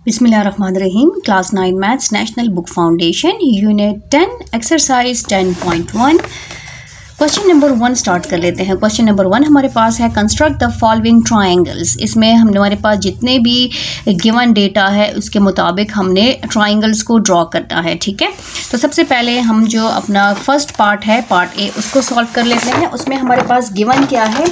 बिस्मिल्लाहिर्रहमानिर्रहीम। Class 9 maths national book foundation unit 10 exercise 10.1 question number 1 start कर लेते हैं। क्वेश्चन नंबर 1 हमारे पास है कंस्ट्रक्ट द फॉलोइंग ट्रायंगल्स। इसमें हमारे पास जितने भी गिवन डेटा है उसके मुताबिक हमने ट्रायंगल्स को ड्रॉ करना है। ठीक है, तो सबसे पहले हम जो अपना फर्स्ट पार्ट है पार्ट ए उसको सॉल्व कर लेते हैं। उसमें हमारे पास गिवन क्या है,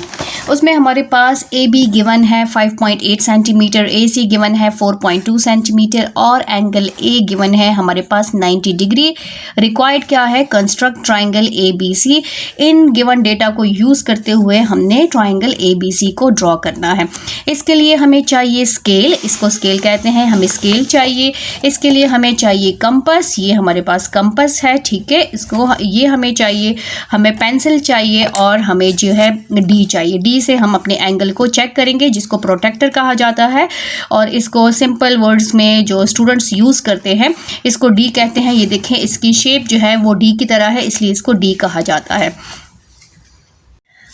उसमें हमारे पास ए बी गिवन है 5.8 सेंटीमीटर, ए सी गिवन है 4.2 सेंटीमीटर और एंगल ए गिवन है हमारे पास 90 डिग्री। रिक्वायर्ड क्या है, construct triangle A B C. इन गिवन डेटा को यूज़ करते हुए हमने ट्रायंगल ए बी सी को ड्रॉ करना है। इसके लिए हमें चाहिए स्केल, इसको स्केल कहते हैं, हमें स्केल चाहिए। इसके लिए हमें चाहिए कंपास, ये हमारे पास कंपास है। ठीक है, इसको ये हमें चाहिए, हमें पेंसिल चाहिए और हमें जो है डी चाहिए। डी से हम अपने एंगल को चेक करेंगे जिसको प्रोटेक्टर कहा जाता है और इसको सिंपल वर्ड्स में जो स्टूडेंट्स यूज़ करते हैं इसको डी कहते हैं। ये देखें इसकी शेप जो है वो डी की तरह है, इसलिए इसको डी कहा जाता है।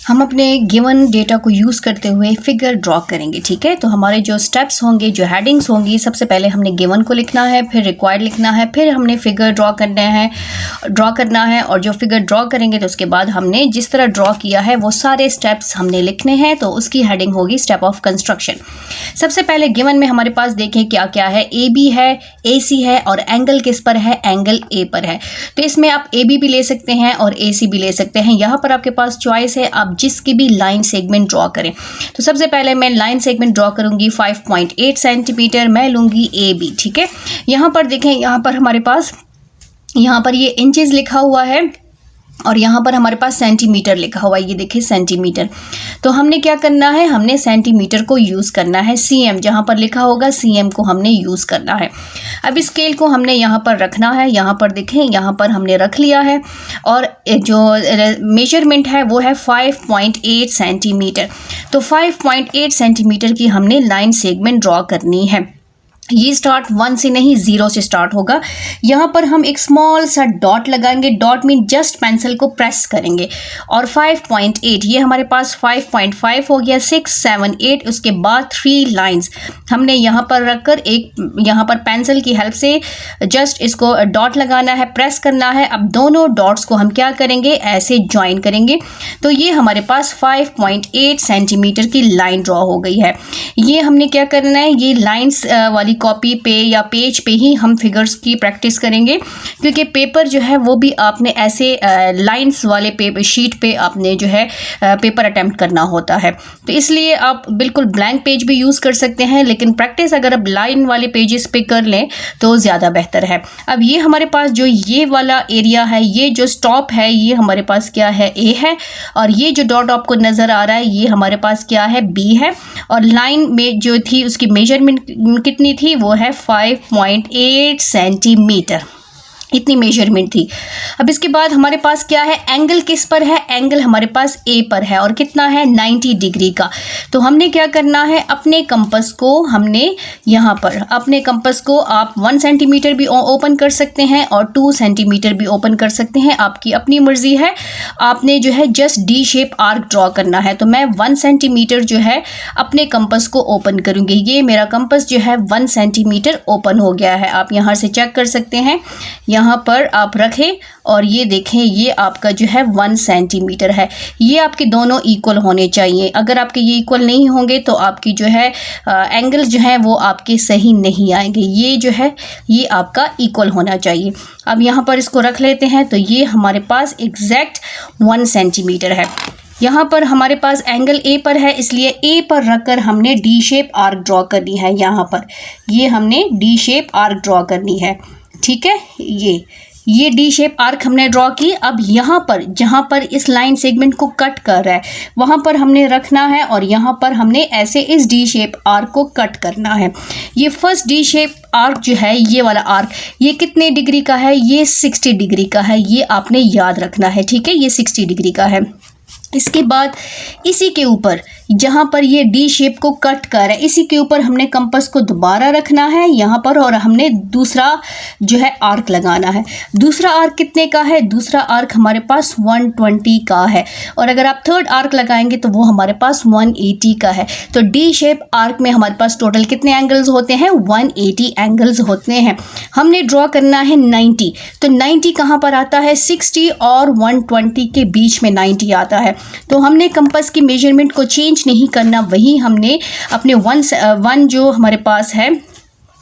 हम अपने गिवन डेटा को यूज़ करते हुए फिगर ड्रॉ करेंगे। ठीक है, तो हमारे जो स्टेप्स होंगे, जो हेडिंग्स होंगी, सबसे पहले हमने गिवन को लिखना है, फिर रिक्वायर्ड लिखना है, फिर हमने फिगर ड्रॉ करना है और जो फिगर ड्रॉ करेंगे तो उसके बाद हमने जिस तरह ड्रॉ किया है वो सारे स्टेप्स हमने लिखने हैं। तो उसकी हेडिंग होगी स्टेप ऑफ कंस्ट्रक्शन। सबसे पहले गिवन में हमारे पास देखें क्या क्या है, ए बी है, ए सी है और एंगल किस पर है, एंगल ए पर है। तो इसमें आप ए बी भी ले सकते हैं और ए सी भी ले सकते हैं। यहाँ पर आपके पास चॉइस है, आप जिसकी भी लाइन सेगमेंट ड्रॉ करें। तो सबसे पहले मैं लाइन सेगमेंट ड्रॉ करूंगी 5.8 सेंटीमीटर, मैं लूंगी ए बी। ठीक है, यहाँ पर देखें, यहाँ पर हमारे पास यहाँ पर ये इंचेस लिखा हुआ है और यहाँ पर हमारे पास सेंटीमीटर लिखा हुआ है, ये देखिए सेंटीमीटर। तो हमने क्या करना है, हमने सेंटीमीटर को यूज़ करना है। सीएम जहाँ पर लिखा होगा सीएम को हमने यूज़ करना है। अब स्केल को हमने यहाँ पर रखना है, यहाँ पर देखें यहाँ पर हमने रख लिया है और जो मेजरमेंट है वो है 5.8 सेंटीमीटर। तो 5.8 सेंटीमीटर की हमने लाइन सेगमेंट ड्रॉ करनी है। ये स्टार्ट 1 से नहीं 0 से स्टार्ट होगा। यहाँ पर हम एक स्मॉल सा डॉट लगाएंगे, डॉट मीन जस्ट पेंसिल को प्रेस करेंगे और 5.8 ये हमारे पास 5.5 हो गया, 6 7 8। उसके बाद 3 लाइंस हमने यहाँ पर रखकर एक यहाँ पर पेंसिल की हेल्प से जस्ट इसको डॉट लगाना है, प्रेस करना है। अब दोनों डॉट्स को हम क्या करेंगे, ऐसे ज्वाइन करेंगे। तो ये हमारे पास 5.8 सेंटीमीटर की लाइन ड्रॉ हो गई है। ये हमने क्या करना है, ये लाइंस वाली कॉपी पे या पेज पे ही हम फिगर्स की प्रैक्टिस करेंगे, क्योंकि पेपर जो है वो भी आपने ऐसे लाइंस वाले पेपर शीट पे आपने जो है पेपर अटेम्प्ट करना होता है। तो इसलिए आप बिल्कुल ब्लैंक पेज भी यूज़ कर सकते हैं, लेकिन प्रैक्टिस अगर आप लाइन वाले पेजेस पे कर लें तो ज़्यादा बेहतर है। अब ये हमारे पास जो ये वाला एरिया है, ये जो स्टॉप है, ये हमारे पास क्या है, ए है और ये जो डॉट आपको नज़र आ रहा है ये हमारे पास क्या है, बी है। और लाइन में जो थी उसकी मेजरमेंट कितनी थी, वो है 5.8 सेंटीमीटर, इतनी मेजरमेंट थी। अब इसके बाद हमारे पास क्या है, एंगल किस पर है, एंगल हमारे पास ए पर है और कितना है, 90 डिग्री का। तो हमने क्या करना है, अपने कंपास को हमने यहाँ पर अपने कंपास को आप 1 सेंटीमीटर भी ओपन कर सकते हैं और 2 सेंटीमीटर भी ओपन कर सकते हैं, आपकी अपनी मर्जी है। आपने जो है just D shape arc draw करना है। तो मैं 1 सेंटीमीटर जो है अपने कंपास को ओपन करूँगी। ये मेरा कंपास जो है 1 सेंटीमीटर ओपन हो गया है, आप यहाँ से चेक कर सकते हैं। यहाँ पर आप रखें और ये देखें ये आपका जो है 1 सेंटीमीटर है। ये आपके दोनों इक्वल होने चाहिए। अगर आपके ये इक्वल नहीं होंगे तो आपकी जो है एंगल जो है वो आपके सही नहीं आएंगे। ये जो है ये आपका इक्वल होना चाहिए। अब यहाँ पर इसको रख लेते हैं। तो ये हमारे पास एग्जैक्ट 1 सेंटीमीटर है। यहाँ पर हमारे पास एंगल ए पर है, इसलिए ए पर रखकर हमने डी शेप आर्क ड्रॉ करनी है। यहाँ पर ये हमने डी शेप आर्क ड्रॉ करनी है। ठीक है, ये डी शेप आर्क हमने ड्रॉ की। अब यहाँ पर जहाँ पर इस लाइन सेगमेंट को कट कर रहा है वहाँ पर हमने रखना है और यहाँ पर हमने ऐसे इस डी शेप आर्क को कट करना है। ये फर्स्ट डी शेप आर्क जो है, ये वाला आर्क, ये कितने डिग्री का है, ये 60 डिग्री का है। ये आपने याद रखना है। ठीक है, ये 60 डिग्री का है। इसके बाद इसी के ऊपर जहाँ पर ये डी शेप को कट कर है, इसी के ऊपर हमने कंपास को दोबारा रखना है यहाँ पर, और हमने दूसरा जो है आर्क लगाना है। दूसरा आर्क कितने का है? दूसरा आर्क हमारे पास 120 का है, और अगर आप थर्ड आर्क लगाएंगे तो वो हमारे पास 180 का है। तो डी शेप आर्क में हमारे पास टोटल कितने एंगल्स होते हैं? 180 एंगल्स होते हैं। हमने ड्रॉ करना है 90, तो 90 कहाँ पर आता है? 60 और 120 के बीच में 90 आता है। तो हमने कंपास की मेजरमेंट को चेंज नहीं करना, वही हमने अपने वन जो हमारे पास है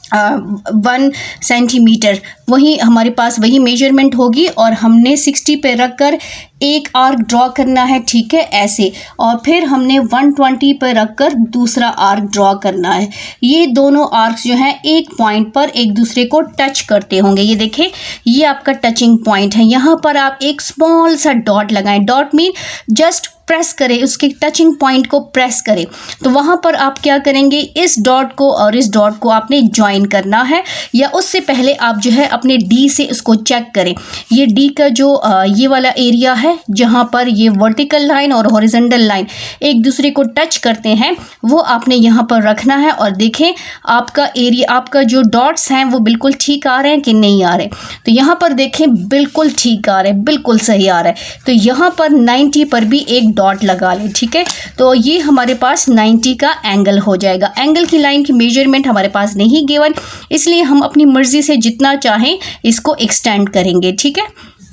1 सेंटीमीटर, वही हमारे पास वही मेजरमेंट होगी, और हमने 60 पे रख कर एक आर्क ड्रॉ करना है, ठीक है, ऐसे, और फिर हमने 120 पर रख कर दूसरा आर्क ड्रॉ करना है। ये दोनों आर्क्स जो हैं एक पॉइंट पर एक दूसरे को टच करते होंगे। ये देखें, ये आपका टचिंग पॉइंट है। यहाँ पर आप एक स्मॉल सा डॉट लगाएं। डॉट मीन जस्ट प्रेस करें, उसके टचिंग पॉइंट को प्रेस करें। तो वहाँ पर आप क्या करेंगे? इस डॉट को और इस डॉट को आपने ज्वाइन करना है, या उससे पहले आप जो है अपने डी से उसको चेक करें। ये डी का जो ये वाला एरिया है जहाँ पर ये वर्टिकल लाइन और हॉरिजॉन्टल लाइन एक दूसरे को टच करते हैं, वो आपने यहाँ पर रखना है, और देखें आपका एरिया, आपका जो डॉट्स हैं वो बिल्कुल ठीक आ रहे हैं कि नहीं आ रहे। तो यहाँ पर देखें बिल्कुल ठीक आ रहे हैं, बिल्कुल सही आ रहा है। तो यहाँ पर 90 पर भी एक डॉट लगा लें, ठीक है। तो ये हमारे पास 90 का एंगल हो जाएगा। एंगल की लाइन की मेजरमेंट हमारे पास नहीं गिवन, इसलिए हम अपनी मर्जी से जितना चाहें इसको एक्सटेंड करेंगे, ठीक है।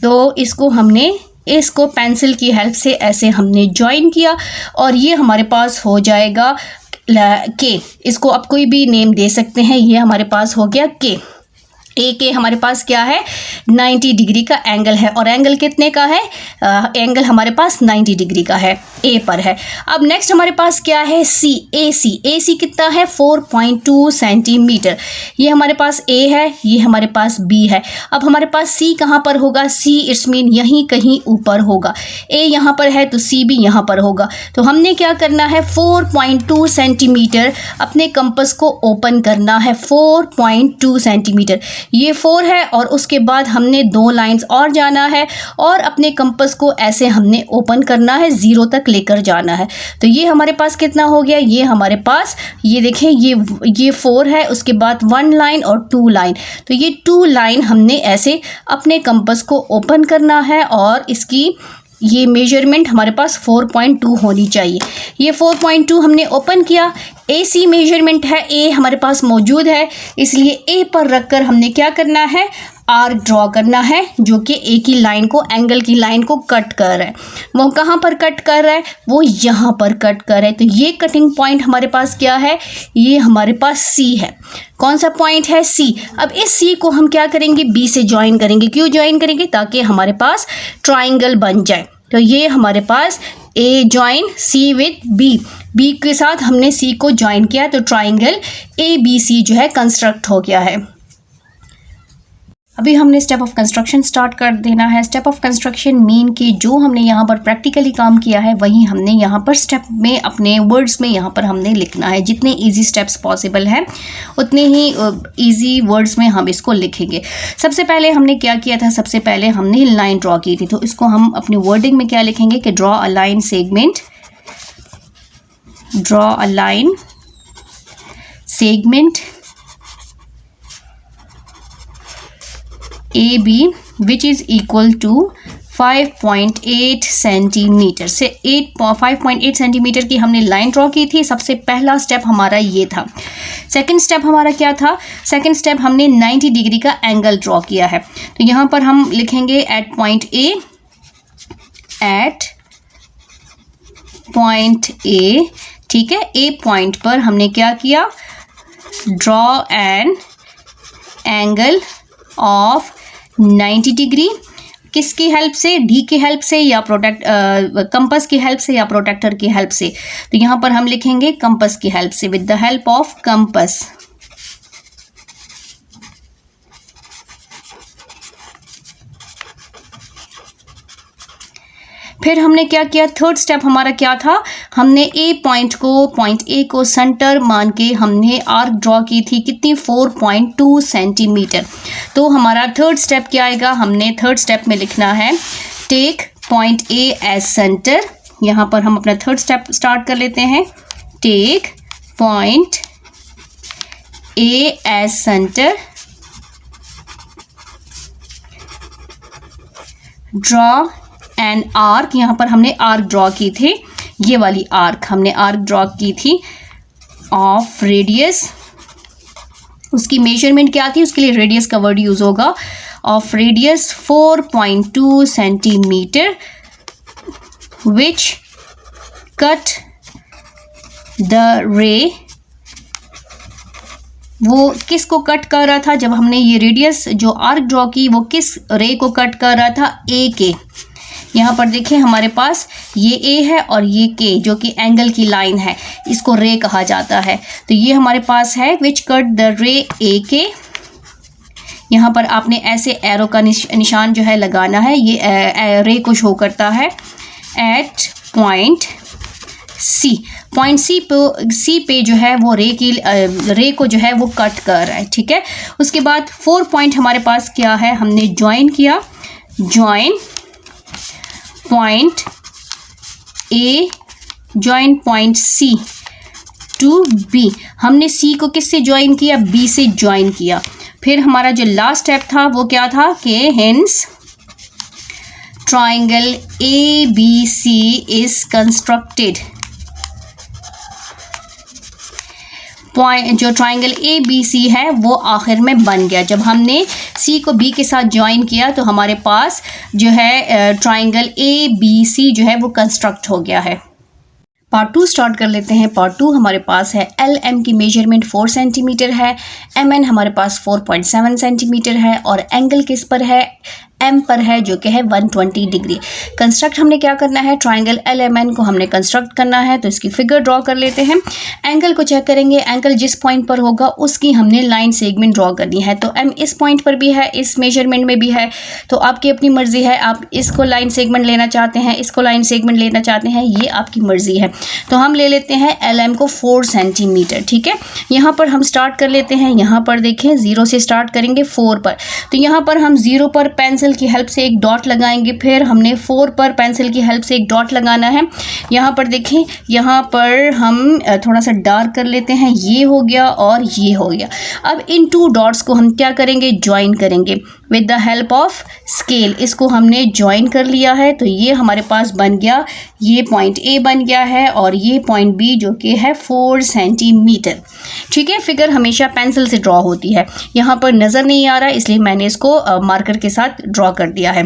तो इसको पेंसिल की हेल्प से ऐसे हमने ज्वाइन किया, और ये हमारे पास हो जाएगा के। इसको आप कोई भी नेम दे सकते हैं। ये हमारे पास हो गया के। ए के हमारे पास क्या है? 90 डिग्री का एंगल है, और एंगल कितने का है? एंगल हमारे पास 90 डिग्री का है, ए पर है। अब नेक्स्ट हमारे पास क्या है? सी। ए सी कितना है? 4.2 सेंटीमीटर। ये हमारे पास ए है, ये हमारे पास बी है। अब हमारे पास सी कहाँ पर होगा? सी इट्स मीन यहीं कहीं ऊपर होगा। ए यहाँ पर है तो सी भी यहाँ पर होगा। तो हमने क्या करना है? 4.2 सेंटीमीटर अपने कंपास को ओपन करना है। 4.2 सेंटीमीटर, ये 4 है, और उसके बाद हमने 2 लाइंस और जाना है, और अपने कंपास को ऐसे हमने ओपन करना है, 0 तक लेकर जाना है। तो ये हमारे पास कितना हो गया? ये हमारे पास, ये देखें, ये 4 है, उसके बाद 1 लाइन और 2 लाइन। तो ये 2 लाइन हमने ऐसे अपने कंपास को ओपन करना है, और इसकी ये मेजरमेंट हमारे पास 4.2 होनी चाहिए। ये 4.2 हमने ओपन किया। ए सी मेजरमेंट है, ए हमारे पास मौजूद है, इसलिए ए पर रखकर हमने क्या करना है? आर्क ड्रॉ करना है, जो कि ए की लाइन को, एंगल की लाइन को कट कर रहा है। वो कहाँ पर कट कर रहा है? वो यहाँ पर कट कर रहा है। तो ये कटिंग पॉइंट हमारे पास क्या है? ये हमारे पास सी है। कौन सा पॉइंट है? सी। अब इस सी को हम क्या करेंगे? बी से ज्वाइन करेंगे। क्यों ज्वाइन करेंगे? ताकि हमारे पास ट्राइंगल बन जाए। तो ये हमारे पास a join c with b, b के साथ हमने सी को ज्वाइन किया, तो ट्राइंगल ए बी सी जो है कंस्ट्रक्ट हो गया है। अभी हमने स्टेप ऑफ कंस्ट्रक्शन स्टार्ट कर देना है। स्टेप ऑफ कंस्ट्रक्शन मीन कि जो हमने यहाँ पर प्रैक्टिकली काम किया है वही हमने यहाँ पर स्टेप में, अपने वर्ड्स में यहाँ पर हमने लिखना है। जितने इजी स्टेप्स पॉसिबल हैं उतने ही इजी वर्ड्स में हम इसको लिखेंगे। सबसे पहले हमने क्या किया था? सबसे पहले हमने लाइन ड्रॉ की थी, तो इसको हम अपनी वर्डिंग में क्या लिखेंगे कि draw a line segment, draw a line segment AB which is equal to 5.8 centimetre से 5.8 सेंटीमीटर की हमने लाइन ड्रॉ की थी। सबसे पहला स्टेप हमारा ये था। सेकंड स्टेप हमारा क्या था? सेकंड स्टेप हमने 90 डिग्री का एंगल ड्रॉ किया है। तो यहाँ पर हम लिखेंगे एट पॉइंट ए, ठीक है। ए पॉइंट पर हमने क्या किया? Draw an angle of 90 degree. किसकी हेल्प से? डी की हेल्प से, या कंपास की हेल्प से, या प्रोटेक्टर की हेल्प से? तो यहाँ पर हम लिखेंगे कंपास की हेल्प से, with the help of compass. फिर हमने क्या किया? थर्ड स्टेप हमारा क्या था? हमने ए पॉइंट को सेंटर मान के हमने आर्क ड्रॉ की थी। कितनी? 4.2 सेंटीमीटर। तो हमारा थर्ड स्टेप क्या आएगा? हमने थर्ड स्टेप में लिखना है take point A as centre, यहाँ पर हम अपना थर्ड स्टेप स्टार्ट कर लेते हैं। Take point A as centre, draw an arc, यहाँ पर हमने आर्क ड्रॉ की थी, ये वाली आर्क हमने आर्क ड्रॉ की थी ऑफ रेडियस, उसकी मेजरमेंट क्या थी, उसके लिए रेडियस का वर्ड यूज होगा, of radius 4.2 centimetre, which cut the रे, वो किसको कट कर रहा था, जब हमने ये रेडियस जो आर्क ड्रॉ की वो किस रे को कट कर रहा था, ए के। यहाँ पर देखिए हमारे पास ये ए है और ये के जो कि एंगल की लाइन है, इसको रे कहा जाता है। तो ये हमारे पास है विच कट द रे ए के। यहाँ पर आपने ऐसे एरो का निशान जो है लगाना है, ये रे को शो करता है at point C. Point C पे जो है वो रे को जो है वो कट कर रहा है, ठीक है। उसके बाद 4 पॉइंट हमारे पास क्या है, हमने ज्वाइन किया, join point A join point C to B. हमने सी को किससे ज्वाइन किया, बी से ज्वाइन किया। फिर हमारा जो लास्ट स्टेप था वो क्या था कि hence triangle A B C is constructed. जो ट्राइंगल ए बी सी है वो आखिर में बन गया। जब हमने सी को बी के साथ ज्वाइन किया तो हमारे पास जो है ट्राइंगल ए बी सी जो है वो कंस्ट्रक्ट हो गया है। पार्ट 2 स्टार्ट कर लेते हैं। पार्ट 2 हमारे पास है एल एम की मेजरमेंट 4 सेंटीमीटर है, एम एन हमारे पास 4.7 सेंटीमीटर है और एंगल किस पर है, एम पर है जो कि है 120 डिग्री। कंस्ट्रक्ट हमने क्या करना है, ट्राइंगल एल एम एन को हमने कंस्ट्रक्ट करना है, तो इसकी फिगर ड्रॉ कर लेते हैं। एंगल को चेक करेंगे, एंगल जिस पॉइंट पर होगा उसकी हमने लाइन सेगमेंट ड्रॉ करनी है। तो एम इस पॉइंट पर भी है, इस मेजरमेंट में भी है, तो आपकी अपनी मर्जी है, आप इसको लाइन सेगमेंट लेना चाहते हैं, इसको लाइन सेगमेंट लेना चाहते हैं, ये आपकी मर्जी है। तो हम ले लेते हैं एल एम को 4 सेंटीमीटर, ठीक है। यहाँ पर हम स्टार्ट कर लेते हैं, यहाँ पर देखें 0 से स्टार्ट करेंगे 4 पर, तो यहाँ पर हम 0 पर पेंसिल की हेल्प से एक डॉट लगाएंगे, फिर हमने 4 पर पेंसिल की हेल्प से एक डॉट लगाना है। यहाँ पर देखें, यहाँ पर हम थोड़ा सा डार्क कर लेते हैं, ये हो गया और ये हो गया। अब इन 2 डॉट्स को हम क्या करेंगे, ज्वाइन करेंगे with the help of scale. इसको हमने ज्वाइन कर लिया है, तो ये हमारे पास बन गया, ये पॉइंट ए बन गया है और ये पॉइंट बी जो कि है 4 सेंटीमीटर, ठीक है। फिगर हमेशा पेंसिल से ड्रॉ होती है, यहाँ पर नज़र नहीं आ रहा है इसलिए मैंने इसको मार्कर के साथ ड्रॉ कर दिया है।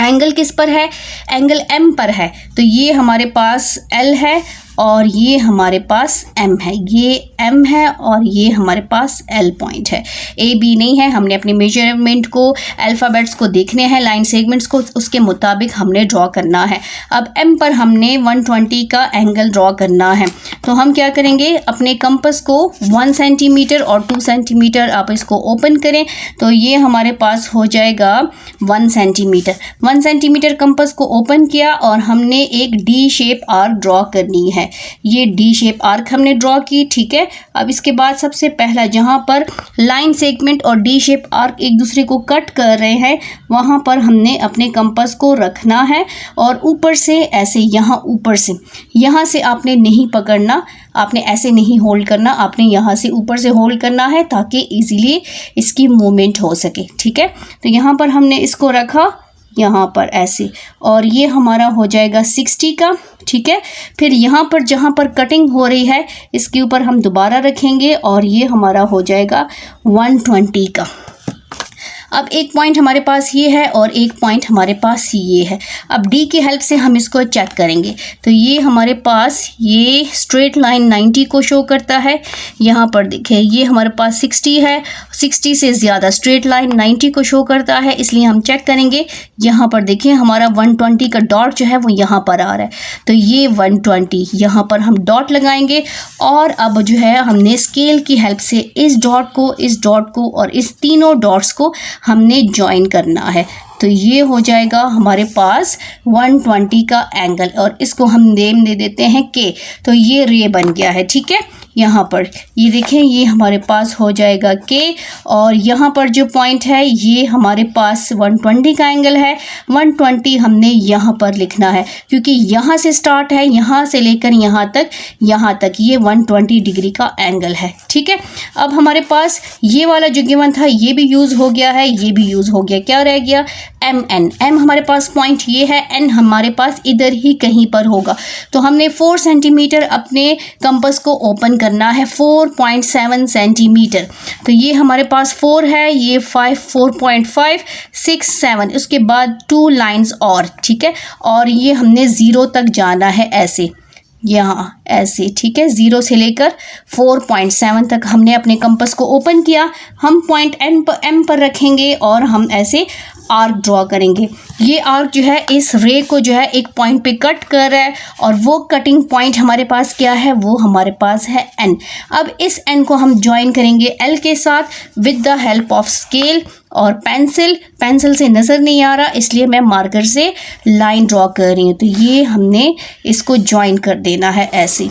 एंगल किस पर है, एंगल एम पर है, तो ये हमारे पास एल है और ये हमारे पास M है, ये M है और ये हमारे पास L पॉइंट है, A B नहीं है। हमने अपने मेजरमेंट को, अल्फ़ाबेट्स को देखने हैं, लाइन सेगमेंट्स को, उसके मुताबिक हमने ड्रॉ करना है। अब M पर हमने 120 का एंगल ड्रॉ करना है, तो हम क्या करेंगे, अपने कंपास को 1 सेंटीमीटर और 2 सेंटीमीटर आप इसको ओपन करें, तो ये हमारे पास हो जाएगा 1 सेंटीमीटर। 1 सेंटीमीटर कंपास को ओपन किया और हमने एक डी शेप आर्क ड्रॉ करनी है। ये डी शेप आर्क हमने ड्रॉ की, ठीक है। अब इसके बाद सबसे पहला जहां पर लाइन सेगमेंट और डी शेप आर्क एक दूसरे को कट कर रहे हैं वहां पर हमने अपने कंपास को रखना है और ऊपर से ऐसे, यहाँ से आपने नहीं पकड़ना, आपने ऐसे नहीं होल्ड करना, आपने यहाँ से ऊपर से होल्ड करना है ताकि इजीली इसकी मूवमेंट हो सके, ठीक है। तो यहाँ पर हमने इसको रखा, यहाँ पर ऐसे, और ये हमारा हो जाएगा 60 का, ठीक है। फिर यहाँ पर जहाँ पर कटिंग हो रही है इसके ऊपर हम दोबारा रखेंगे और ये हमारा हो जाएगा 120 का। अब एक पॉइंट हमारे पास ये है और एक पॉइंट हमारे पास ये है। अब डी की हेल्प से हम इसको चेक करेंगे, तो ये हमारे पास ये स्ट्रेट लाइन 90 को शो करता है। यहाँ पर देखिए ये हमारे पास 60 है, 60 से ज़्यादा स्ट्रेट लाइन 90 को शो करता है, इसलिए हम चेक करेंगे। यहाँ पर देखिए हमारा 120 का डॉट जो है वो यहाँ पर आ रहा है, तो ये 120 यहाँ पर हम डॉट लगाएंगे और अब जो है हमने स्केल की हेल्प से इस डॉट को और इस तीनों डॉट्स को हमने ज्वाइन करना है। तो ये हो जाएगा हमारे पास 120 का एंगल और इसको हम नेम दे देते हैं के। तो ये रे बन गया है, ठीक है। यहाँ पर ये देखें, ये हमारे पास हो जाएगा के, और यहाँ पर जो पॉइंट है ये हमारे पास 120 का एंगल है। 120 हमने यहाँ पर लिखना है क्योंकि यहाँ से स्टार्ट है, यहाँ से लेकर यहाँ तक ये 120 डिग्री का एंगल है। ठीक है, अब हमारे पास ये वाला जो गिवन था ये भी यूज़ हो गया है, ये भी यूज़ हो गया। क्या रह गया? M N. एम हमारे पास पॉइंट ये है, एन हमारे पास इधर ही कहीं पर होगा। तो हमने 4 सेंटीमीटर अपने कंपास को ओपन करना है, 4.7 सेंटीमीटर। तो ये हमारे पास 4 है, ये 5, 4.5, 6, 7, उसके बाद 2 लाइंस और। ठीक है, और ये हमने 0 तक जाना है ऐसे, यहाँ ऐसे। ठीक है, 0 से लेकर 4.7 तक हमने अपने कंपास को ओपन किया। हम पॉइंट एम पर रखेंगे और हम ऐसे आर्क ड्रॉ करेंगे। ये आर्क जो है इस रे को जो है एक पॉइंट पे कट कर रहा है, और वो कटिंग पॉइंट हमारे पास क्या है? वो हमारे पास है एन। अब इस एन को हम ज्वाइन करेंगे एल के साथ with the help of scale और पेंसिल। पेंसिल से नज़र नहीं आ रहा इसलिए मैं मार्कर से लाइन ड्रॉ कर रही हूँ। तो ये हमने इसको ज्वाइन कर देना है ऐसे।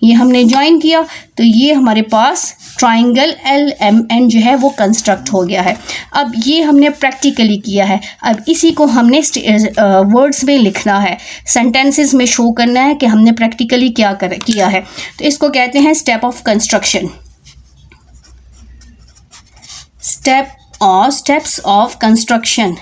ये हमने ज्वाइन किया तो ये हमारे पास ट्राइंगल एल एम एन जो है वो कंस्ट्रक्ट हो गया है। अब ये हमने प्रैक्टिकली किया है, अब इसी को हमने वर्ड्स में लिखना है, सेंटेंसेस में शो करना है कि हमने प्रैक्टिकली क्या किया है। तो इसको कहते हैं step of construction, steps of construction.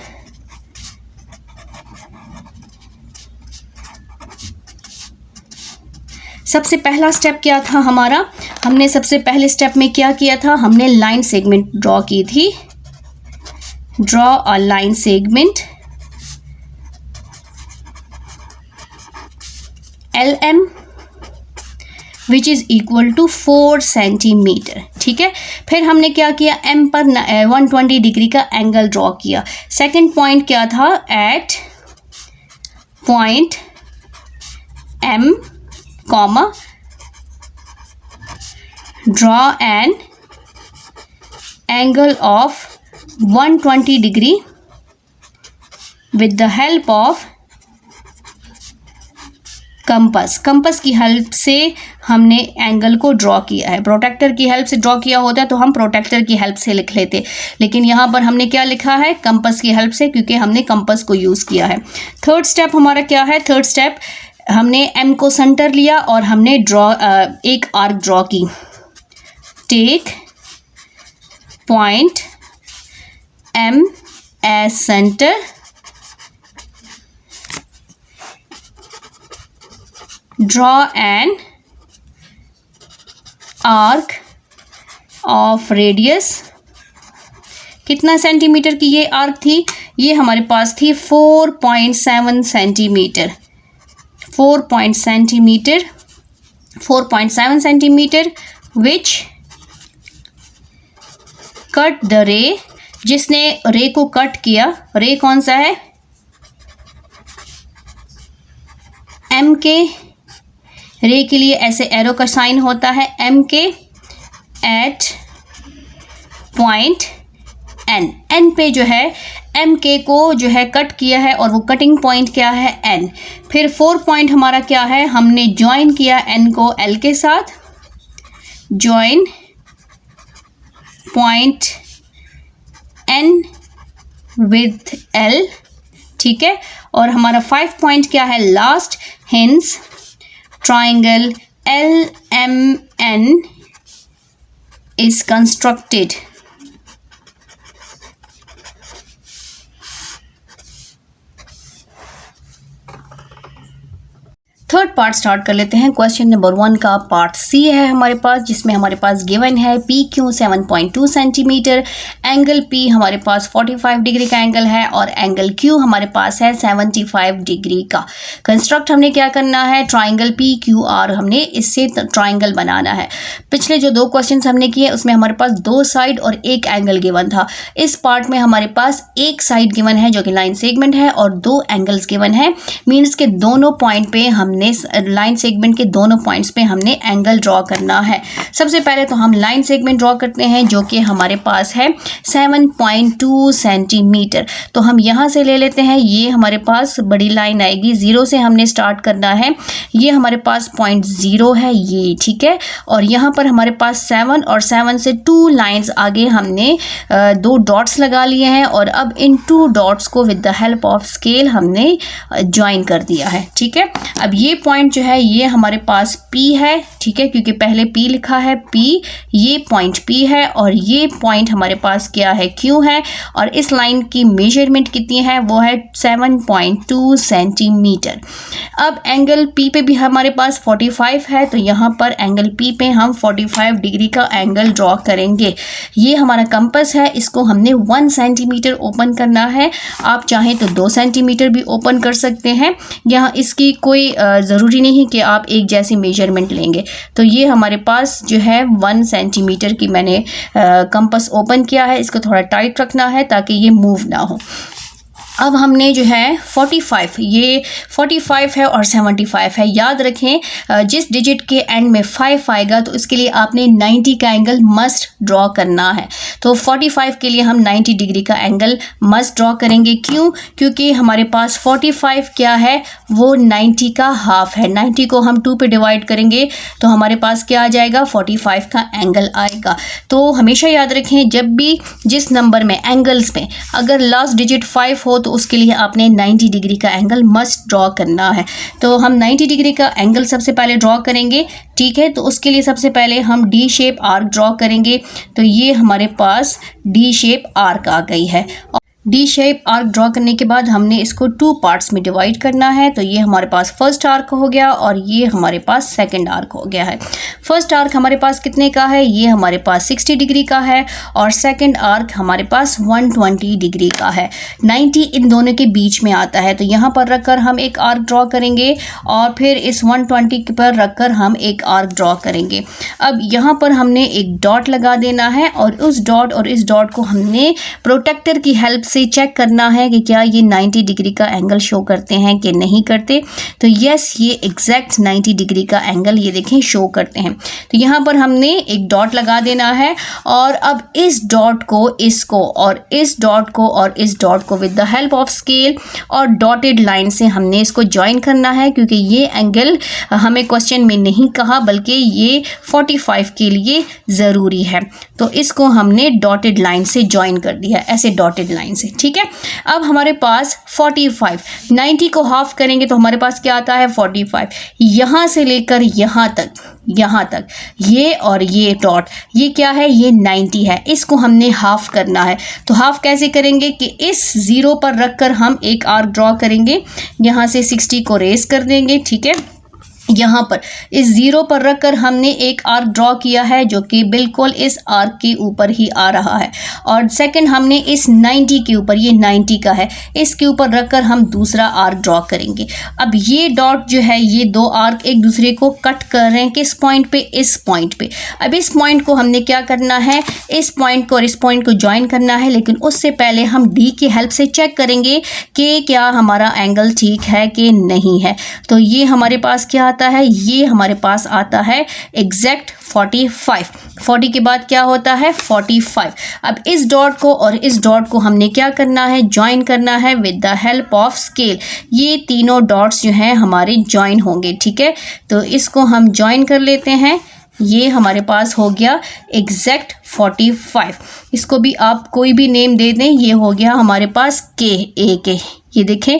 सबसे पहला स्टेप क्या था हमारा? हमने सबसे पहले स्टेप में क्या किया था? हमने लाइन सेगमेंट ड्रॉ की थी। Draw a line segment L M which is equal to 4 centimetre. ठीक है, फिर हमने क्या किया? एम पर 120 डिग्री का एंगल ड्रॉ किया। सेकंड पॉइंट क्या था? At point M comma draw an angle of 120 degree with the help of compass. Compass की हेल्प से हमने एंगल को ड्रॉ किया है। प्रोटेक्टर की हेल्प से ड्रॉ किया होता तो हम प्रोटेक्टर की हेल्प से लिख लेते, लेकिन यहाँ पर हमने क्या लिखा है? कंपास की हेल्प से, क्योंकि हमने कंपास को यूज़ किया है। थर्ड स्टेप हमारा क्या है? थर्ड स्टेप हमने एम को सेंटर लिया और हमने एक आर्क ड्रॉ की। Take point M as centre, draw an arc of radius. कितना सेंटीमीटर की ये आर्क थी? ये हमारे पास थी 4.7 centimetre. 4.7 centimetre which cut the ray, जिसने रे को कट किया। रे कौन सा है? एम के। रे के लिए ऐसे एरो का साइन होता है, एम के एट पॉइंट एन। एन पे जो है एम के को जो है कट किया है और वो कटिंग पॉइंट क्या है? एन। फिर 4 पॉइंट हमारा क्या है? हमने ज्वाइन किया एन को एल के साथ, join point N with L. ठीक है, और हमारा 5 पॉइंट क्या है? Last, hence triangle L M N is constructed. Third part start कर लेते हैं। क्वेश्चन नंबर 1 का पार्ट सी है हमारे पास, जिसमें हमारे पास गिवन है P Q 7.2 centimetre, angle P हमारे पास 45 डिग्री का एंगल है और एंगल क्यू हमारे पास है 75 डिग्री का। कंस्ट्रक्ट हमने क्या करना है? ट्राइंगल पी क्यू आर, हमने इससे ट्राइंगल बनाना है। पिछले जो 2 क्वेश्चन हमने किए उसमें हमारे पास 2 साइड और 1 एंगल गिवन था। इस पार्ट में हमारे पास 1 साइड गिवन है जो कि लाइन सेगमेंट है और 2 एंगल्स गिवन है। मीन्स के दोनों पॉइंट पे हमने हमने लाइन सेगमेंट के दोनों पॉइंट्स पे हमने एंगल ड्रॉ करना है। सबसे पहले तो हम लाइन सेगमेंट ड्रॉ करते हैं जो कि हमारे पास है 7.2 सेंटीमीटर। तो हम यहाँ से ले लेते हैं, ये हमारे पास बड़ी लाइन आएगी, 0 से हमने स्टार्ट करना है। ये हमारे पास 0.0 है ये, ठीक है। और यहाँ पर हमारे पास 7 और 7 से 2 लाइंस आगे हमने 2 डॉट्स लगा लिए हैं और अब इन 2 डॉट्स को with the help of scale हमने ज्वाइन कर दिया है, ठीक है। अब ये पॉइंट जो है ये हमारे पास P है, ठीक है, क्योंकि पहले P लिखा है P, ये पॉइंट P है और ये पॉइंट हमारे पास क्या है, Q है। और इस लाइन की मेजरमेंट कितनी है, वो है 7.2 सेंटीमीटर। अब एंगल P पे भी हमारे पास 45 है, तो यहाँ पर एंगल P पे हम 45 डिग्री का एंगल ड्रॉ करेंगे। ये हमारा कंपास है, इसको हमने 1 सेंटीमीटर ओपन करना है। आप चाहें तो 2 सेंटीमीटर भी ओपन कर सकते हैं, यहाँ इसकी कोई ज़रूरी नहीं कि आप एक जैसी मेजरमेंट लेंगे। तो ये हमारे पास जो है 1 सेंटीमीटर की मैंने कंपास ओपन किया है। इसको थोड़ा टाइट रखना है ताकि ये मूव ना हो। अब हमने जो है 45, ये 45 है और 75 है। याद रखें जिस डिजिट के एंड में 5 आएगा तो इसके लिए आपने 90 का एंगल मस्ट ड्रॉ करना है। तो 45 के लिए हम 90 डिग्री का एंगल मस्ट ड्रॉ करेंगे। क्यों? क्योंकि हमारे पास 45 क्या है, वो 90 का हाफ है। 90 को हम 2 पे डिवाइड करेंगे तो हमारे पास क्या आ जाएगा, 45 का एंगल आएगा। तो हमेशा याद रखें जब भी जिस नंबर में एंगल्स में अगर लास्ट डिजिट 5 हो तो उसके लिए आपने 90 डिग्री का एंगल मस्ट ड्रॉ करना है। तो हम 90 डिग्री का एंगल सबसे पहले ड्रॉ करेंगे, ठीक है। तो उसके लिए सबसे पहले हम डी शेप आर्क ड्रॉ करेंगे। तो ये हमारे पास डी शेप आर्क आ गई है। डी शेप आर्क ड्रॉ करने के बाद हमने इसको 2 पार्ट्स में डिवाइड करना है। तो ये हमारे पास फर्स्ट आर्क हो गया और ये हमारे पास सेकंड आर्क हो गया है। फर्स्ट आर्क हमारे पास कितने का है, ये हमारे पास 60 डिग्री का है और सेकंड आर्क हमारे पास 120 डिग्री का है। 90 इन दोनों के बीच में आता है, तो यहाँ पर रखकर हम एक आर्क ड्रॉ करेंगे और फिर इस 120 पर रखकर हम एक आर्क ड्रॉ करेंगे। अब यहाँ पर हमने एक डॉट लगा देना है और उस डॉट और इस डॉट को हमने प्रोटेक्टर की हेल्प से चेक करना है कि क्या ये 90 डिग्री का एंगल शो करते हैं कि नहीं करते। तो यस, ये एग्जैक्ट 90 डिग्री का एंगल ये देखें शो करते हैं। तो यहाँ पर हमने एक डॉट लगा देना है और अब इस डॉट को, इसको और इस डॉट को और इस डॉट को with the help of scale और डॉटेड लाइन से हमने इसको ज्वाइन करना है, क्योंकि ये एंगल हमें क्वेश्चन में नहीं कहा बल्कि ये 45 के लिए ज़रूरी है। तो इसको हमने डॉटेड लाइन से ज्वाइन कर दिया, ऐसे डॉटेड लाइन से, ठीक है। अब हमारे पास 45, 90 को हाफ करेंगे तो हमारे पास क्या आता है, 45। यहाँ से लेकर यहाँ तक ये और ये डॉट, ये क्या है, ये 90 है। इसको हमने हाफ करना है। तो हाफ कैसे करेंगे कि इस 0 पर रखकर हम एक आर्क ड्रॉ करेंगे। यहाँ से 60 को रेस कर देंगे, ठीक है। यहाँ पर इस 0 पर रखकर हमने एक आर्क ड्रॉ किया है जो कि बिल्कुल इस आर्क के ऊपर ही आ रहा है। और सेकंड हमने इस 90 के ऊपर, ये 90 का है, इसके ऊपर रखकर हम दूसरा आर्क ड्रॉ करेंगे। अब ये डॉट जो है, ये 2 आर्क एक दूसरे को कट कर रहे हैं किस पॉइंट पे, इस पॉइंट पे। अब इस पॉइंट को हमने क्या करना है, इस पॉइंट को और इस पॉइंट को ज्वाइन करना है, लेकिन उससे पहले हम डी की हेल्प से चेक करेंगे कि क्या हमारा एंगल ठीक है कि नहीं है। तो ये हमारे पास क्या आता है, ये हमारे पास आता है एग्जैक्ट 45। 40 के बाद क्या होता है, 45। अब इस डॉट को और इस डॉट को हमने क्या करना है, ज्वाइन करना है with the help of scale. ये तीनों डॉट्स जो हैं हमारे ज्वाइन होंगे, ठीक है। तो इसको हम ज्वाइन कर लेते हैं। ये हमारे पास हो गया एग्जैक्ट 45। इसको भी आप कोई भी नेम दे दें, ये हो गया हमारे पास के। ये देखें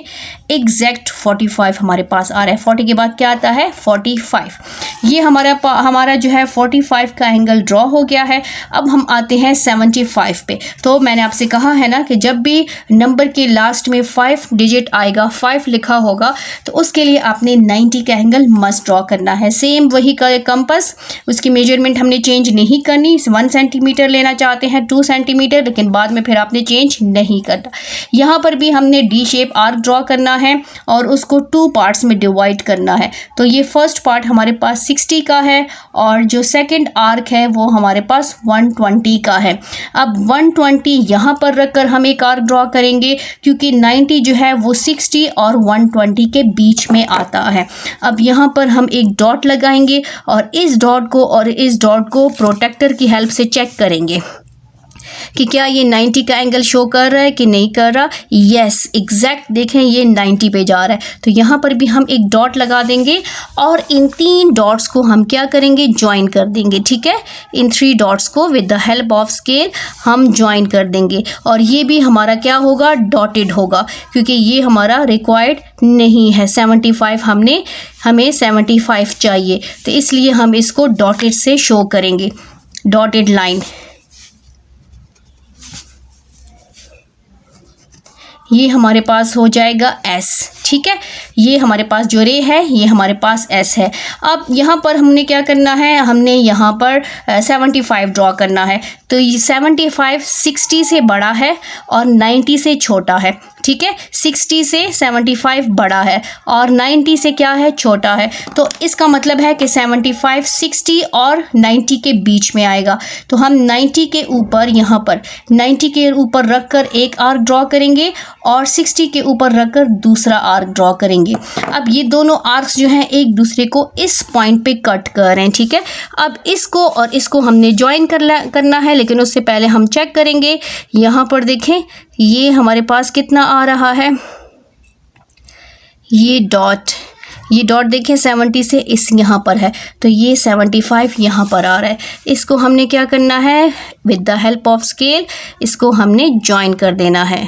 एग्जैक्ट 45 हमारे पास आ रहा है। 40 के बाद क्या आता है, 45। ये हमारा जो है 45 का एंगल ड्रॉ हो गया है। अब हम आते हैं 75 पे। तो मैंने आपसे कहा है ना कि जब भी नंबर के लास्ट में 5 डिजिट आएगा, 5 लिखा होगा, तो उसके लिए आपने 90 का एंगल मस्ट ड्रॉ करना है। सेम वही कंपास, उसकी मेजरमेंट हमने चेंज नहीं करनी, 1 सेंटीमीटर सेंटीमीटर लेना चाहते हैं 2 सेंटीमीटर, लेकिन बाद में फिर आपने चेंज नहीं करना। यहाँ पर भी हमने डी शेप आर्क ड्रॉ करना है और उसको 2 पार्ट्स में डिवाइड करना है। तो ये फर्स्ट पार्ट हमारे पास 60 का है और जो सेकंड आर्क है वो हमारे पास 120 का है। अब 120 यहाँ पर रखकर हम एक आर्क ड्रॉ करेंगे क्योंकि 90 जो है वो 60 और 120 के बीच में आता है। अब यहाँ पर हम एक डॉट लगाएंगे और इस डॉट को प्रोटेक्टर की हेल्प से चेक करेंगे कि क्या ये 90 का एंगल शो कर रहा है कि नहीं कर रहा। यस, एग्जैक्ट देखें ये 90 पे जा रहा है। तो यहाँ पर भी हम एक डॉट लगा देंगे और इन 3 डॉट्स को हम क्या करेंगे, ज्वाइन कर देंगे। ठीक है, इन 3 डॉट्स को with the help of scale हम ज्वाइन कर देंगे और ये भी हमारा क्या होगा, डॉटेड होगा, क्योंकि ये हमारा रिक्वायर्ड नहीं है। 75 हमें 75 चाहिए, तो इसलिए हम इसको डॉटेड से शो करेंगे, डॉटेड लाइन। ये हमारे पास हो जाएगा S। ठीक है, ये हमारे पास जो रे है ये हमारे पास S है। अब यहाँ पर हमने क्या करना है, हमने यहाँ पर 75 ड्रॉ करना है। तो ये 75 60 से बड़ा है और 90 से छोटा है। ठीक है, 60 से 75 बड़ा है और 90 से क्या है, छोटा है। तो इसका मतलब है कि 75 60 और 90 के बीच में आएगा। तो हम 90 के ऊपर, यहाँ पर 90 के ऊपर रखकर एक आर्क ड्रॉ करेंगे और 60 के ऊपर रखकर दूसरा आर्क ड्रॉ करेंगे। अब ये दोनों आर्क्स जो हैं एक दूसरे को इस पॉइंट पे कट कर रहे हैं। ठीक है, अब इसको और इसको हमने ज्वाइन करना है, लेकिन उससे पहले हम चेक करेंगे। यहाँ पर देखें ये हमारे पास कितना आ रहा है, ये डॉट देखें 70 से इस यहाँ पर है, तो ये 75 यहाँ पर आ रहा है। इसको हमने क्या करना है, with the help of scale इसको हमने ज्वाइन कर देना है।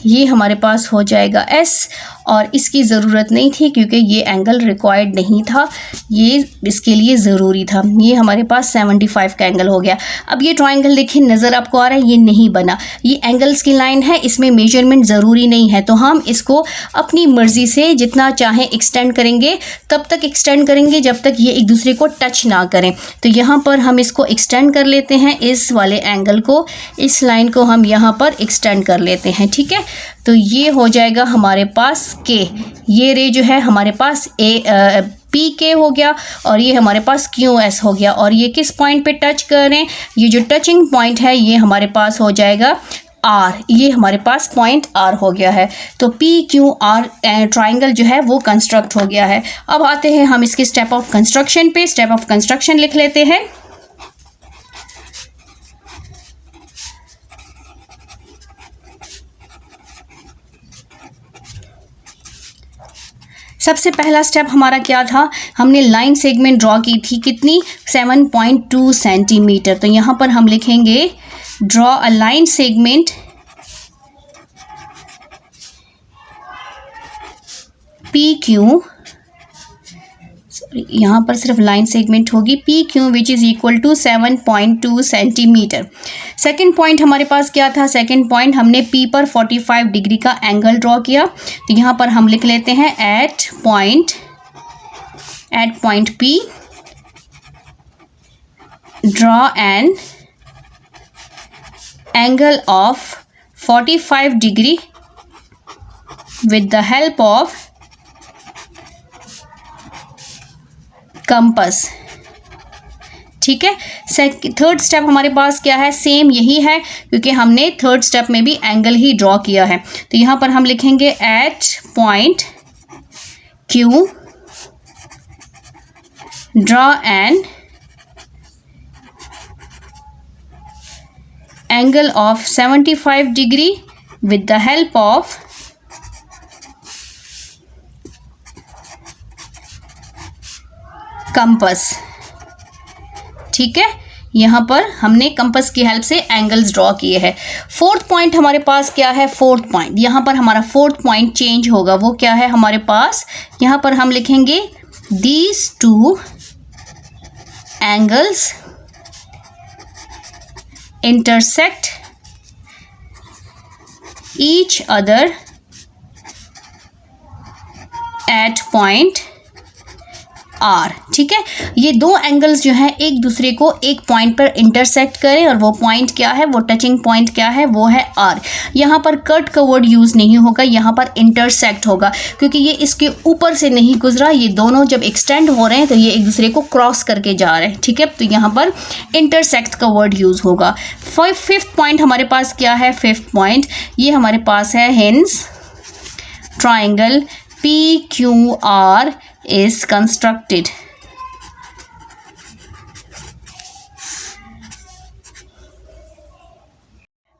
ये हमारे पास हो जाएगा S और इसकी ज़रूरत नहीं थी क्योंकि ये एंगल रिक्वायर्ड नहीं था, ये इसके लिए ज़रूरी था। ये हमारे पास 75 का एंगल हो गया। अब ये ट्रायंगल देखिए, नज़र आपको आ रहा है ये नहीं बना, ये एंगल्स की लाइन है, इसमें मेजरमेंट ज़रूरी नहीं है। तो हम इसको अपनी मर्ज़ी से जितना चाहें एक्सटेंड करेंगे, तब तक एक्सटेंड करेंगे जब तक ये एक दूसरे को टच ना करें। तो यहाँ पर हम इसको एक्सटेंड कर लेते हैं, इस वाले एंगल को, इस लाइन को हम यहाँ पर एक्सटेंड कर लेते हैं। ठीक है, तो ये हो जाएगा हमारे पास K। ये रे जो है हमारे पास PK हो गया और ये हमारे पास QS हो गया। और ये किस पॉइंट पे टच कर रहे हैं, ये जो टचिंग पॉइंट है ये हमारे पास हो जाएगा R। ये हमारे पास पॉइंट R हो गया है। तो PQR ट्राइंगल जो है वो कंस्ट्रक्ट हो गया है। अब आते हैं हम इसके स्टेप ऑफ कंस्ट्रक्शन पे। स्टेप ऑफ कंस्ट्रक्शन लिख लेते हैं। सबसे पहला स्टेप हमारा क्या था, हमने लाइन सेगमेंट ड्रॉ की थी, कितनी, 7.2 सेंटीमीटर। तो यहाँ पर हम लिखेंगे draw a line segment PQ, यहाँ पर सिर्फ लाइन सेगमेंट होगी, PQ which is equal to 7.2 centimetre. Second point हमारे पास क्या था, सेकेंड पॉइंट हमने P पर 45 डिग्री का एंगल ड्रॉ किया। तो यहाँ पर हम लिख लेते हैं at point P draw an angle of 45 degree with the help of compass. ठीक है, थर्ड स्टेप हमारे पास क्या है, सेम यही है क्योंकि हमने थर्ड स्टेप में भी एंगल ही ड्रॉ किया है। तो यहाँ पर हम लिखेंगे at point Q draw an angle of 75 degree with the help of compass. ठीक है, यहाँ पर हमने कंपास की हेल्प से एंगल्स ड्रॉ किए हैं। फोर्थ पॉइंट हमारे पास क्या है, फोर्थ पॉइंट, यहाँ पर हमारा फोर्थ पॉइंट चेंज होगा। वो क्या है हमारे पास, यहाँ पर हम लिखेंगे these two angles intersect each other at point R, ठीक है। ये दो एंगल्स जो हैं एक दूसरे को एक पॉइंट पर इंटरसेक्ट करें और वो पॉइंट क्या है, वो टचिंग पॉइंट क्या है, वो है आर। यहाँ पर कट का वर्ड यूज़ नहीं होगा, यहाँ पर इंटरसेक्ट होगा क्योंकि ये इसके ऊपर से नहीं गुजरा, ये दोनों जब एक्सटेंड हो रहे हैं तो ये एक दूसरे को क्रॉस करके जा रहे हैं, ठीक है। तो यहाँ पर इंटरसेक्ट का वर्ड यूज़ होगा। फिफ्थ पॉइंट हमारे पास क्या है, फिफ्थ पॉइंट ये हमारे पास है hence triangle PQR is constructed।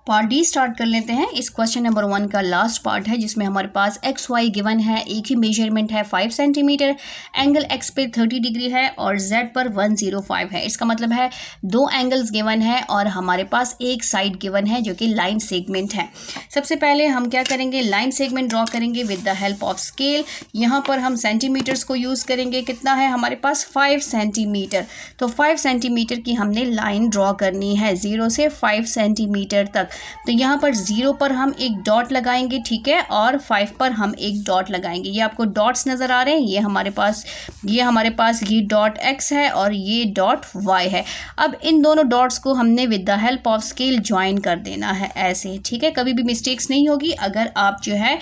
Part D start कर लेते हैं। इस क्वेश्चन नंबर 1 का लास्ट पार्ट है जिसमें हमारे पास एक्स वाई गिवन है, एक ही मेजरमेंट है 5 सेंटीमीटर, एंगल एक्स पे 30 डिग्री है और जेड पर 105 है। इसका मतलब है दो एंगल्स गिवन है और हमारे पास एक साइड गिवन है जो कि लाइन सेगमेंट है। सबसे पहले हम क्या करेंगे, लाइन सेगमेंट ड्रॉ करेंगे with the help of scale. यहाँ पर हम सेंटीमीटर्स को यूज़ करेंगे। कितना है हमारे पास 5 सेंटीमीटर। तो 5 सेंटीमीटर की हमने लाइन ड्रॉ करनी है 0 से 5 सेंटीमीटर तक। तो यहाँ पर 0 पर हम एक डॉट लगाएंगे, ठीक है, और 5 पर हम एक डॉट लगाएंगे। ये आपको डॉट्स नज़र आ रहे हैं, ये हमारे पास ये डॉट x है और ये डॉट y है। अब इन दोनों डॉट्स को हमने with the help of scale join कर देना है ऐसे, ठीक है। कभी भी मिस्टेक्स नहीं होगी अगर आप जो है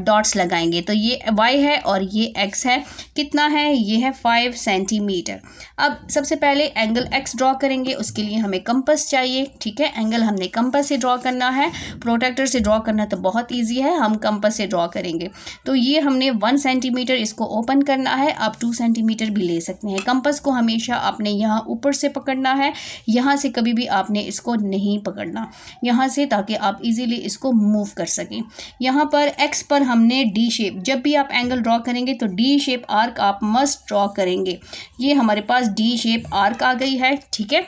डॉट्स लगाएंगे। तो ये y है और ये x है। कितना है, ये है 5 सेंटीमीटर। अब सबसे पहले एंगल x ड्रॉ करेंगे, उसके लिए हमें कंपास चाहिए, ठीक है। एंगल हमने कंपास से ड्रॉ करना है, प्रोट्रैक्टर से ड्रॉ करना तो बहुत इजी है, हम कंपास से ड्रॉ करेंगे। तो ये हमने 1 सेंटीमीटर इसको ओपन करना है, आप 2 सेंटीमीटर भी ले सकते हैं। कंपास को हमेशा आपने यहाँ ऊपर से पकड़ना है, यहाँ से कभी भी आपने इसको नहीं पकड़ना, यहाँ से, ताकि आप इजीली इसको मूव कर सकें। यहाँ पर एक्स पर हमने डी शेप, जब भी आप एंगल ड्रॉ करेंगे तो डी शेप आर्क आप मस्ट ड्रॉ करेंगे। ये हमारे पास डी शेप आर्क आ गई है, ठीक है।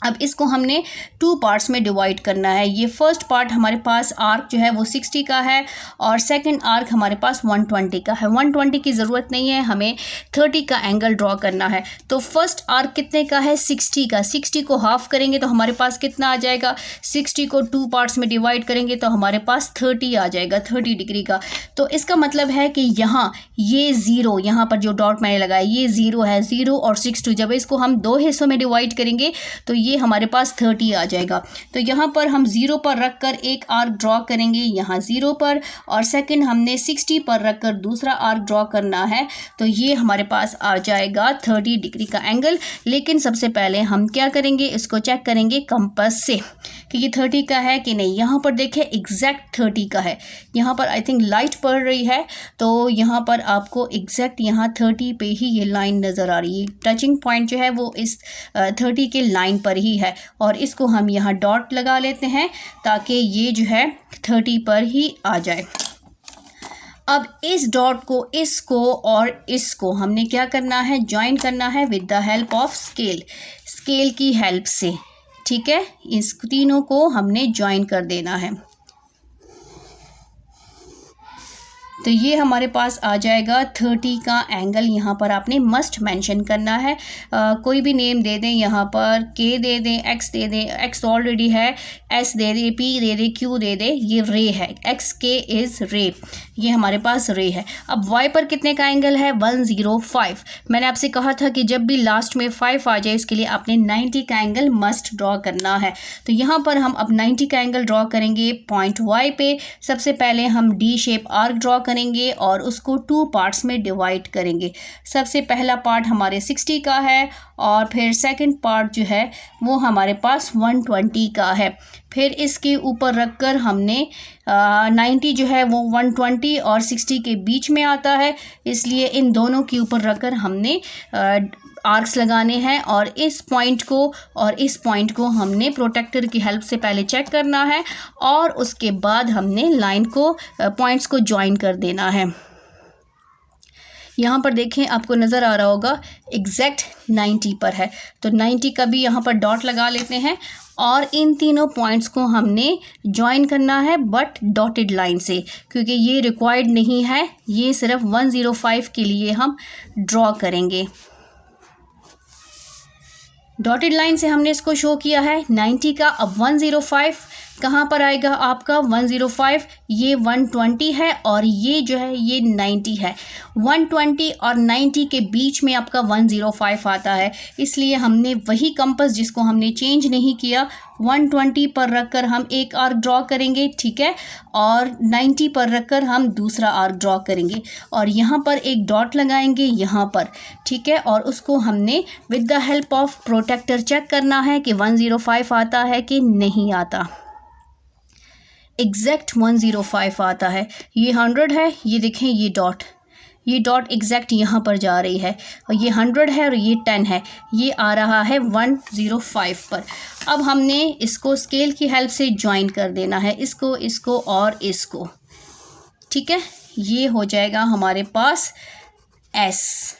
अब इसको हमने 2 पार्ट्स में डिवाइड करना है। ये फर्स्ट पार्ट हमारे पास आर्क जो है वो 60 का है और सेकंड आर्क हमारे पास 120 का है। 120 की ज़रूरत नहीं है, हमें 30 का एंगल ड्रॉ करना है। तो फर्स्ट आर्क कितने का है, 60 का। 60 को हाफ करेंगे तो हमारे पास कितना आ जाएगा, 60 को 2 पार्ट्स में डिवाइड करेंगे तो हमारे पास 30 आ जाएगा, 30 डिग्री का। तो इसका मतलब है कि यहाँ ये 0, यहाँ पर जो डॉट मैंने लगाया ये 0 है, 0 और 60, जब इसको हम 2 हिस्सों में डिवाइड करेंगे तो ये हमारे पास 30 आ जाएगा। तो यहाँ पर हम 0 पर रखकर एक आर्क ड्रॉ करेंगे, यहाँ 0 पर, और सेकंड हमने 60 पर रखकर दूसरा आर्क ड्रॉ करना है। तो ये हमारे पास आ जाएगा 30 डिग्री का एंगल। लेकिन सबसे पहले हम क्या करेंगे, इसको चेक करेंगे कंपास से कि ये 30 का है कि नहीं। यहाँ पर देखें एग्जैक्ट 30 का है। यहाँ पर आई थिंक लाइट पड़ रही है तो यहाँ पर आपको एग्जैक्ट यहाँ 30 पे ही ये लाइन नज़र आ रही है। टचिंग पॉइंट जो है वो इस 30 के लाइन पर ही है और इसको हम यहाँ डॉट लगा लेते हैं ताकि ये जो है 30 पर ही आ जाए। अब इस डॉट को, इसको और इसको हमने क्या करना है, ज्वाइन करना है with the help of scale. Scale की हेल्प से, ठीक है, इस तीनों को हमने ज्वाइन कर देना है। तो ये हमारे पास आ जाएगा 30 का एंगल। यहाँ पर आपने मस्ट मेंशन करना है, कोई भी नेम दे दें, यहाँ पर के दे दें, एक्स दे दें, एक्स ऑलरेडी है, एस दे दें, पी दे दें, क्यू दे दें, ये रे है, एक्स के इज़ रे, ये हमारे पास रे है। अब वाई पर कितने का एंगल है, 105। मैंने आपसे कहा था कि जब भी लास्ट में 5 आ जाए इसके लिए आपने 90 का एंगल मस्ट ड्रॉ करना है। तो यहाँ पर हम अब 90 का एंगल ड्रॉ करेंगे पॉइंट वाई पे। सबसे पहले हम डी शेप आर्क ड्रॉ करेंगे और उसको 2 पार्ट्स में डिवाइड करेंगे। सबसे पहला पार्ट हमारे 60 का है और फिर सेकंड पार्ट जो है वो हमारे पास 120 का है। फिर इसके ऊपर रखकर हमने 90 जो है वो 120 और 60 के बीच में आता है, इसलिए इन दोनों के ऊपर रखकर हमने आर्क्स लगाने हैं और इस पॉइंट को और इस पॉइंट को हमने प्रोटेक्टर की हेल्प से पहले चेक करना है और उसके बाद हमने लाइन को, पॉइंट्स को ज्वाइन कर देना है। यहाँ पर देखें, आपको नज़र आ रहा होगा एग्जैक्ट 90 पर है, तो 90 का भी यहाँ पर डॉट लगा लेते हैं और इन तीनों पॉइंट्स को हमने ज्वाइन करना है बट डॉटेड लाइन से, क्योंकि ये रिक्वायर्ड नहीं है, ये सिर्फ 105 के लिए हम ड्रॉ करेंगे। डॉटेड लाइन से हमने इसको शो किया है 90 का। अब 105 कहाँ पर आएगा आपका 105, ये 120 है और ये जो है ये 90 है। 120 और 90 के बीच में आपका 105 आता है, इसलिए हमने वही कंपास जिसको हमने चेंज नहीं किया 120 पर रखकर हम एक आर्क ड्रॉ करेंगे, ठीक है, और 90 पर रखकर हम दूसरा आर्क ड्रॉ करेंगे और यहाँ पर एक डॉट लगाएंगे यहाँ पर, ठीक है, और उसको हमने with the help of protractor check करना है कि 105 आता है कि नहीं आता। एग्जैक्ट 105 आता है। ये 100 है, ये देखें ये डॉट एग्जैक्ट यहाँ पर जा रही है और ये 100 है और ये 10 है, ये आ रहा है 105 पर। अब हमने इसको स्केल की हेल्प से ज्वाइन कर देना है, इसको और इसको, ठीक है। ये हो जाएगा हमारे पास एस,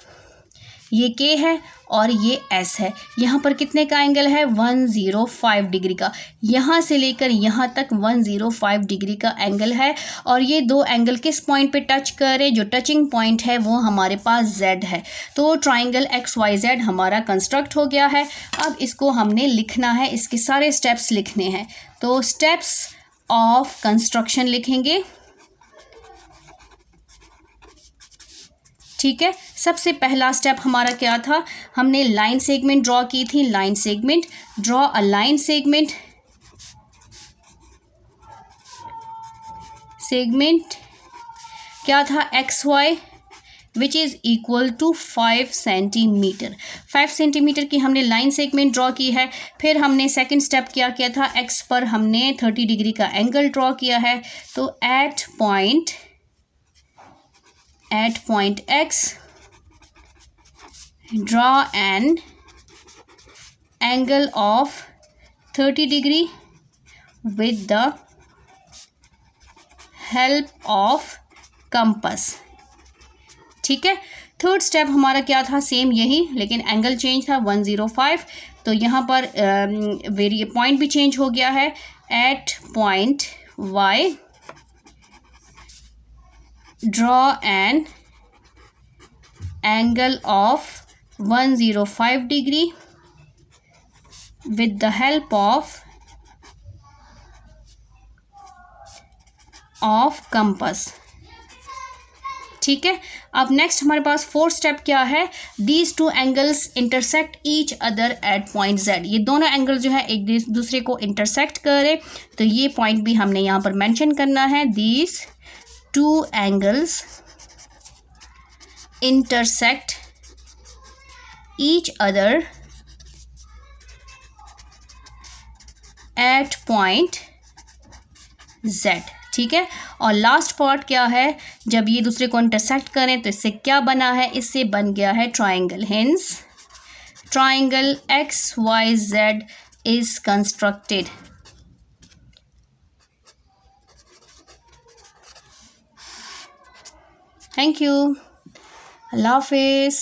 ये के है और ये एस है। यहाँ पर कितने का एंगल है 105 डिग्री का, यहाँ से लेकर यहाँ तक 105 डिग्री का एंगल है और ये दो एंगल किस पॉइंट पे टच करे, जो टचिंग पॉइंट है वो हमारे पास Z है। तो ट्राइंगल XYZ हमारा कंस्ट्रक्ट हो गया है। अब इसको हमने लिखना है, इसके सारे स्टेप्स लिखने हैं। तो स्टेप्स ऑफ कंस्ट्रक्शन लिखेंगे, ठीक है। सबसे पहला स्टेप हमारा क्या था, हमने लाइन सेगमेंट ड्रॉ की थी। Line segment, draw a line segment, segment क्या था XY which is equal to 5 centimetre. 5 centimetre की हमने लाइन सेगमेंट ड्रॉ की है। फिर हमने सेकंड स्टेप क्या किया था, X पर हमने 30 डिग्री का एंगल ड्रॉ किया है। तो at point X draw an angle of 30 degree with the help of compass, ठीक है। थर्ड स्टेप हमारा क्या था, सेम यही, लेकिन एंगल चेंज था 105। तो यहाँ पर पॉइंट भी चेंज हो गया है। At point Y draw an angle of 105 degree with the help of compass, ठीक है। अब नेक्स्ट हमारे पास फोर्थ स्टेप क्या है, these two angles intersect each other at point Z। ये दोनों एंगल जो है एक दूसरे को इंटरसेक्ट करे, तो ये पॉइंट भी हमने यहाँ पर मेंशन करना है। These two angles intersect each other at point Z, ठीक है। और लास्ट पार्ट क्या है, जब ये दूसरे को इंटरसेक्ट करें तो इससे क्या बना है, इससे बन गया है triangle. Hence triangle XYZ is constructed। Thank you, अल्लाह हाफिज़।